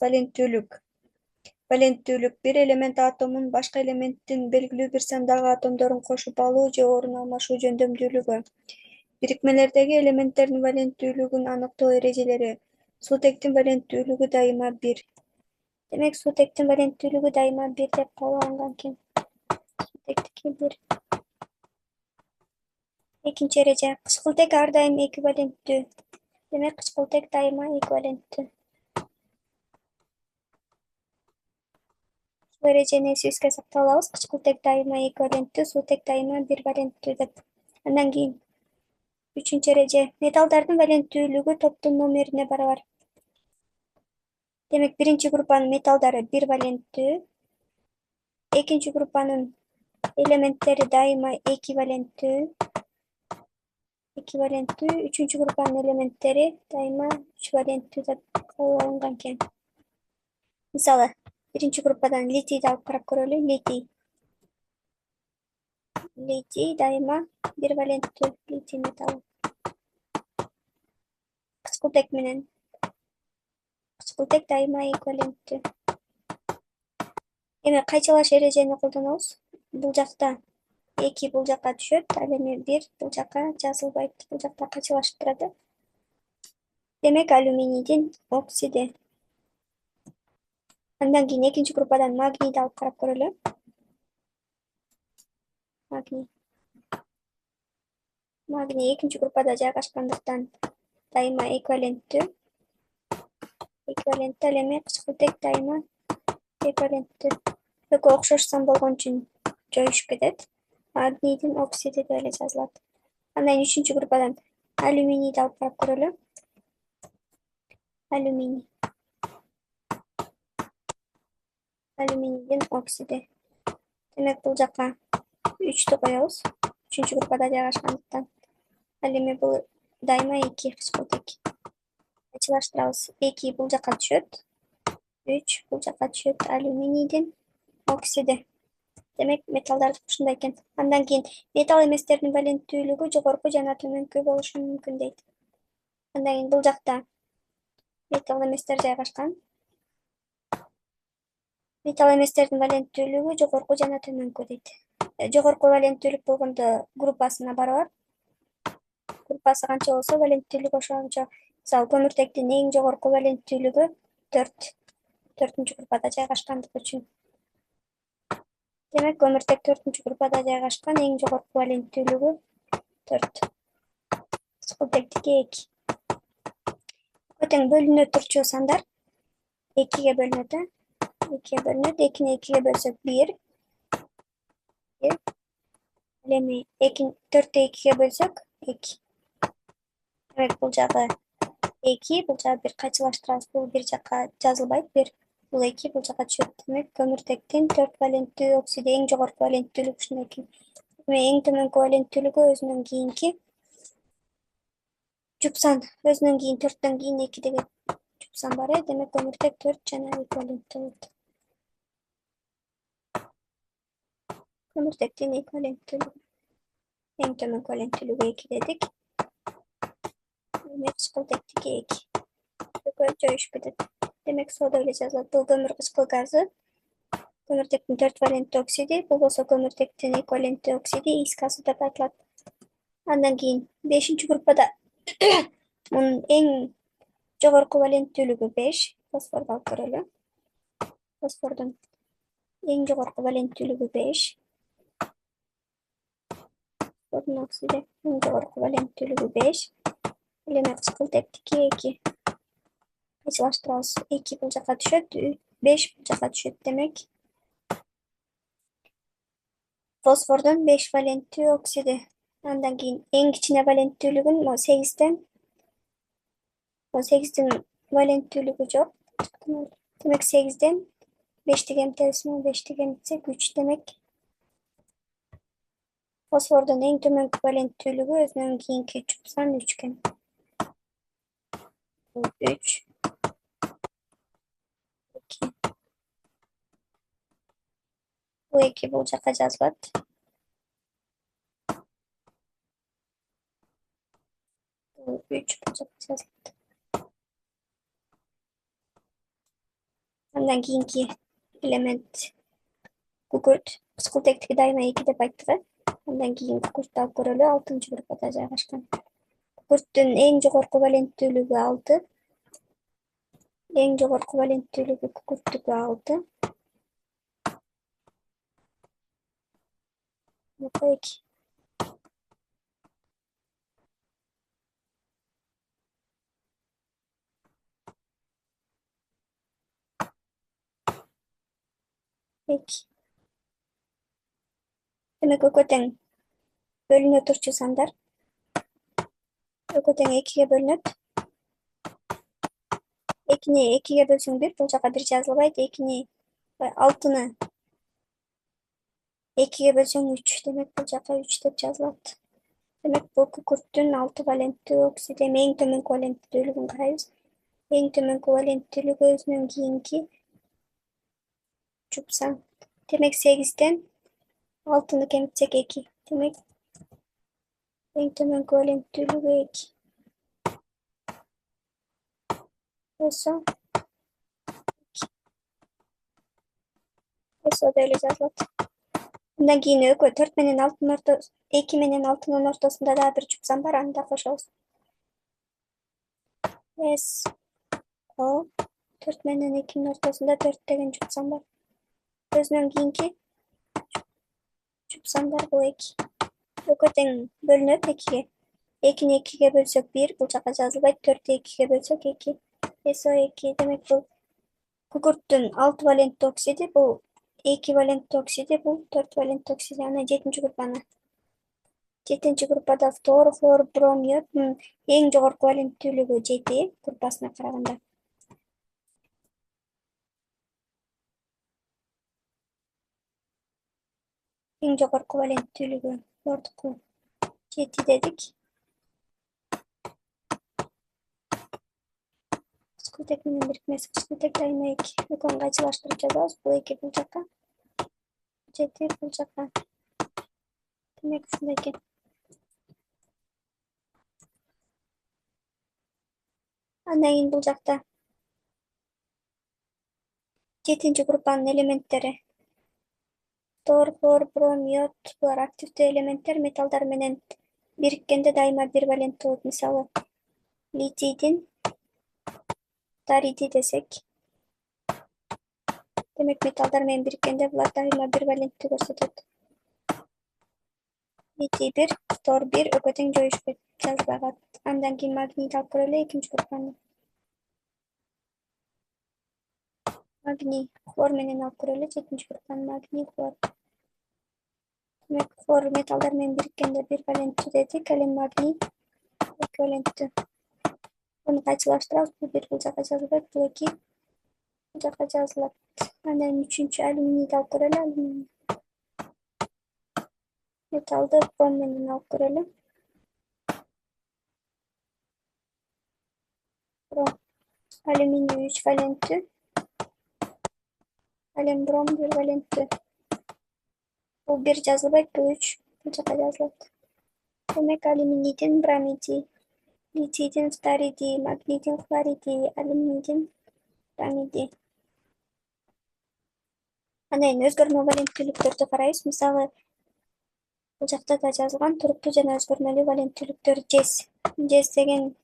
Valenttүүлүк. Valenttүүлүк бир элемент атомун башка элементтин белгилүү бир сандагы атомдорун кошуп алуу же орун алмашуу жөндөмдүүлүгү. Бирикмелердеги элементтердин valenттүүлүгүн аныктоо эрежелери. Суутектин valenттүүлүгү дайыма бир. Демек, суутектин valenттүүлүгү дайыма бир деп кабыл алынган экен. Суутектики бир. Экинчи эреже. Кычкылтек ар дайым эквиваленттүү. Демек, кычкылтек дайыма эквиваленттүү. Бул эрежени эсибизге сактап алабыз. Кычкылтек дайыма эквиваленттүү, суутек дайыма бир валенттүү деп. Андан кийин үчүнчү эреже. Металлдардын valenттүүлүгү топтун номерине барабар. Демек, биринчи группанын металлдары бир валенттүү, экинчи группанын элементтери дайыма эквиваленттүү, үчүнчү группанын элементтери дайыма үч валенттүү деп кабыл алынган экен. Мисалы, биринчи группадан литийди алып карап көрөлү. Литий дайыма бир валенттүү литий металлы. Кычкылтек менен кычкылтек дайыма эквиваленттүү. Эми кайчылаш эрежени колдонобуз. Бул жакта 2 бул жакка түшөт, ал эми 1 бул жакка жазылбайт. Бул жакта кайчылашып турат. Демек, алюминийдин оксиди. Андан кийин экинчи группадан магнийди алып карап көрөлү. Магний экинчи группада жайгашкандыктан дайыма эквиваленттүү. Ал эми кычкылтек дайыма эквиваленттүү. Экөө окшош сан болгон үчүн жоюшуп кетет. Магнийдин оксиди деп эле жазылат. Андан кийин үчүнчү группадан алюминийди алып карап көрөлү. Алюминийдин оксиди. Демек, бул жакка 3тү коебуз. Үчүнчү группада жайгашкандыктан. Ал эми бул дайыма 2 кычкылтек. Кайчылаштырабыз. 2 бул жакка түшөт. 3 бул жакка түшөт. Алюминийдин оксиди. Демек, металлдардыкы ушундай экен. Андан кийин металл эместердин valenттүүлүгү жогорку жана төмөнкү болушу мүмкүн дейт. Андан кийин бул жакта металл эместер жайгашкан. Металл эместердин valenттүүлүгү жогорку жана төмөнкү дейт. Жогорку valenттүүлүк болгондо группасына барабар. Группасы канча болсо, valenттүүлүгү ошончо. Мисалы, көмүртектин эң жогорку valenттүүлүгү 4. 4-үнчү группада жайгашкандыгы үчүн. Демек, көмүртек 4-үнчү группада жайгашкан, эң жогорку valenттүүлүгү 4. Кычкылтектики 2. Тең бөлүнө турчу сандар 2ге бөлүнөт. 2ге бөлүнөт. 2-ни 2ге бөлсөк 1. Ал эми 4-тү 2ге бөлсөк 2. Демек, бул жагы 2, бул жагы 1 кайчылаштырабыз. Бул бир жакка жазылбайт. Бул 2 бул жакка түшөт. Демек, көмүртектин 4 валенттүү оксиди эң жогорку valenттүүлүгү ушундай экен. Эми эң төмөнкү valenттүүлүгү өзүнөн кийинки жупсан. Өзүнөн кийин 4төн кийин 2 деген жупсан бар. Демек, көмүртек 4 жана эквиваленттүү болот. Көмүртектин эквиваленттүүлүгү. Эң төмөнкү valenттүүлүгү 2 дедик. Демек, кычкылтектики 2. Экөө жоюшуп кетет. Демек, соода эле жазылат. Бул көмүр кычкыл газы. Көмүртектин 4 валенттүү оксиди, бул болсо көмүртектин эквиваленттүү оксиди, ис газы деп айтылат. Андан кийин 5-нчи группада мунун эң жогорку valenттүүлүгү 5. Фосфорду алып көрөлү. Фосфордун эң жогорку valenттүүлүгү 5. Фосфордун оксиди эң жогорку valenттүүлүгү 5. Ал эми кычкылтектики 2. Кайчылаштырабыз. 2 бул жакка түшөт, 5 бул жакка түшөт. Демек, фосфордун 5 валенттүү оксиди. Андан кийин эң кичине valenттүүлүгүн 8ден. 8дин valenттүүлүгү жок. Демек, 8ден 5ти кемитебиз. 5ти кемитсек 3. Демек, фосфордун эң төмөнкү valenттүүлүгү өзүнөн кийинки жупсан 3 экен. 3. 2. Бул 2 бул жакка жазылат. 3 бул жакка жазылат. Андан кийинки элемент күкүрт. Кычкылтектиги дайыма 2 деп айттык. Андан кийин күкүрттү алып көрөлү. 6-группада жайгашкан. Күкүрттүн эң жогорку валенттүүлүгү 6. Эң жогорку валенттүүлүгү күкүрттүкү 6. 2. Demek ökö teң bölünө turчу сандар. Ökö teң 2-ге бөлүнөт. 2-ни 2-ге бөлсөң 1, бул жака 1 жазылбайт. 2-ни 6-ны 2-ге бөлсөң 3, демек бул жака 3 деп жазылат. Демек бул күкүрттүн 6 валенттүү оксиди. Эң төмөнкү валенттүүлүгүн карайбыз. Эң төмөнкү валенттүүлүгү өзүнөн кийинки чупсан. Демек 8-тен 6-ны кемитсек 2. Демек эң төмөнкү валенттүүлүгү 2. Eso da эле жазылат. Андан кийин өкө 4 менен 6-нын ортосунда 2 менен 6-нын ортосунда да бир чупсан бар, аны да кошобуз. S O 4 менен 2-нин ортосунда 4 деген чупсан бар. Өзүнөн кийинки чупсандар бул 2. Өкө тең бөлүнөт 2-ге. 2-ни 2-ге бөлсөк 1, бул жака жазылбайт. 4-тү 2-ге бөлсөк 2. SO2 демек бул күкүрттүн 6 валенттүү оксиди, бул 2 валенттүү оксиди, бул 4 валенттүү оксиди. Ана 7-нчи группаны. 7-нчи группада фтор, хлор, бром, йод эң жогорку валенттүүлүгү 7 группасына караганда. Эң жогорку валенттүүлүгү флордуку 7 дедик. Кычкылтек менен бирикмеси кычкылтек дайыма 2. Экөөнү кайчылаштырып жазабыз. Бул 2 бул жака. 7 бул жака. Демек ушундай экен. Андан кийин бул жакта 7-нчи группанын элементтери. Фтор, хлор, бром, йод, булар активдүү элементтер, металлдар менен бириккенде дайыма 1 валент болот. Мисалы, литийдин дариди десек. Демек металлдар менен бириккенде булар дайыма 1 валенттүү көрсөтөт. Литий 1, фтор 1, өкө тең жоюшпайт, жазылбай калат. Андан кийин магнийди алып көрөлү, 2-нчи группаны. Магний, хлор менен алып көрөлү, 7-нчи группаны. Магний, хлор. Демек хлор металлдар менен бириккенде 1 валенттүү дедик, ал эми магний 2 валенттүү. Буну кайчылаштырабыз. Бул 1 бул жака жазылбайт, бул 2 бул жака жазылат. Андан 3-нчү алюминийди алып көрөлү. Алюминий металлды бром менен алып көрөлү. Бром. Алюминий 3 валенттүү. Ал эми бром 1 валенттүү. Бул 1 жазылбайт, бул 3 бул жака жазылат. Демек алюминийдин бромиди, литийдин фториди, магнийдин хлориди, алюминийдин бромиди. Андан кийин өзгөрмө валенттүүлүктөрдү карайбыз. Мисалы, бул жакта да жазылган туруктуу жана өзгөрмөлүү валенттүүлүктөр жез. Жез деген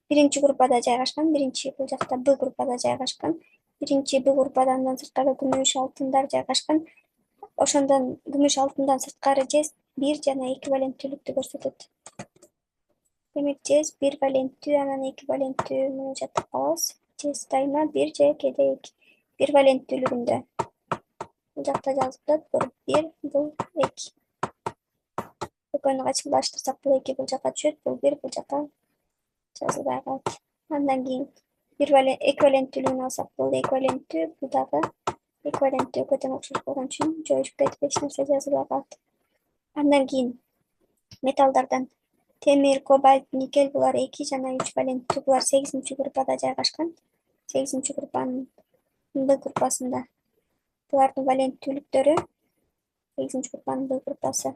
1-нчи группада жайгашкан, 1-нчи бул жакта Б группада жайгашкан. 1-нчи Б группадан сырткары күмүш, алтындар жайгашкан. Ошондон күмүш, алтындан сырткары жез 1 жана 2 валенттүүлүктү көрсөтөт. Демек жез 1 валенттүү, анан 2 валенттүүнү жаттап калабыз. Жез дайыма 1 же кээде 2. 1 валенттүүлүгүндө. Бул жакта жазылып турат, бул 1, бул 2. Экөөнү кайчылаштырсак, бул 2 бул жака түшөт, бул 1 бул жака жазылбай калат. Андан кийин 2 валенттүүлүгүн алсак, бул 2 валенттүү, бул дагы 2 валенттүү. Экөө тең окшош болгон үчүн жоюшуп кетип эч нерсе жазылбай калат. Андан кийин металлдардан темир, кобальт, никель булар 2 жана 3 валенттүү. Булар 8-нчи группада жайгашкан. 8-нчи группанын Б группасында. Булардын валенттүүлүктөрү 8-нчи группанын Б группасы.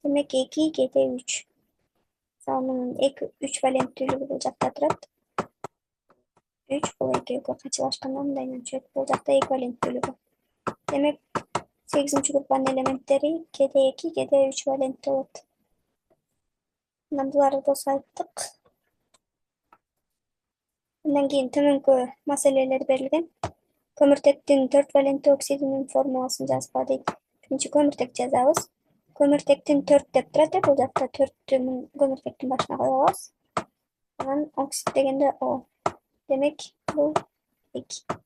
Демек 2 кээде 3. Мисалы, мунун 3 валенттүүлүгү бул жакта турат. 3 бұл екеуге қачалашқанда мындайынан түшөт. Бұл жақта эквиваленттүүлүгү. Демек 8-чи группанын элементтери кеде 2, кеде 3 валентті болот. Мына буларды болсо айттык. Андан кийин төмөнкү маселелер берилген. Көмүртектин 4 валентті оксидинин формуласын жазба дейт. Биринчи көмүртек жазабыз. Көмүртектин 4 деп турат. Бул жакта 4-тү көмүртектин башына коюп алабыз. Анан оксид дегенде О. Демек бул 2.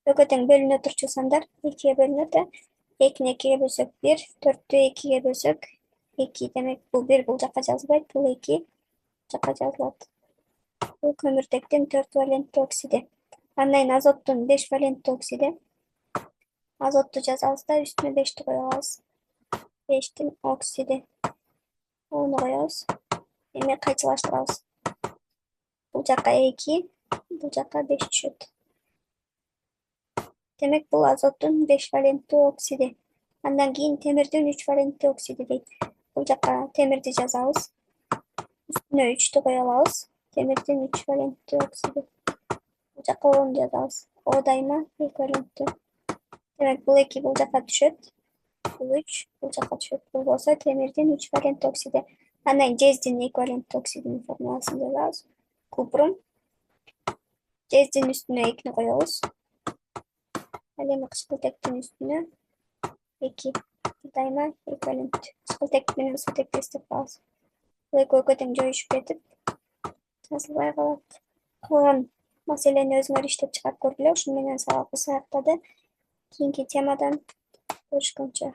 Экөө тең бөлүнө турчу сандар 2-ге бөлүнөт. 2-ни 2-ге бөлсөк 1, 4-тү 2-ге бөлсөк 2. Демек бул 1 бул жакка жазылбайт, бул 2 жакка жазылат. Бул көмүртектин 4 валентті оксиди. Андан азоттун 5 валентті оксиди. Азотту жазабыз да үстүнө 5-ти коюп алабыз. 5-тин оксиди. Ону коебуз. Эми кайчылаштырабыз. Бул жакка 2, бул жакка 5 түшөт. Демек бул азоттун 5 валентті оксиди. Андан кийин темирдин 3 валентті оксиди дейт. Бул жакка темирди жазабыз. Үстүнө 3-тү коюп алабыз. Темирдин 3 валентті оксиди. Бул жакка 10 жазабыз. О дайыма эквиваленттүү. Демек бул 2 бул жакка түшөт. Бул 3 бул жакка түшөт. Бул болсо темирдин 3 валентті оксиди. Андан жездин эквиваленттүү оксидинин формуласын жазабыз. Купрум. Жездин үстүнө 2-ни коебуз. Ал эми кычкылтектин үстүнө 2 дайыма эквиваленттүү. Кычкылтек менен сутекти эстеп калабыз. Бул экөө тең жоюшуп кетип жазылбай калат. Калган маселени өзүңөр иштеп чыгарып көргүлө. Ушуну менен сабакыбыз аяктады. Кийинки темадан көрүшкөнчө.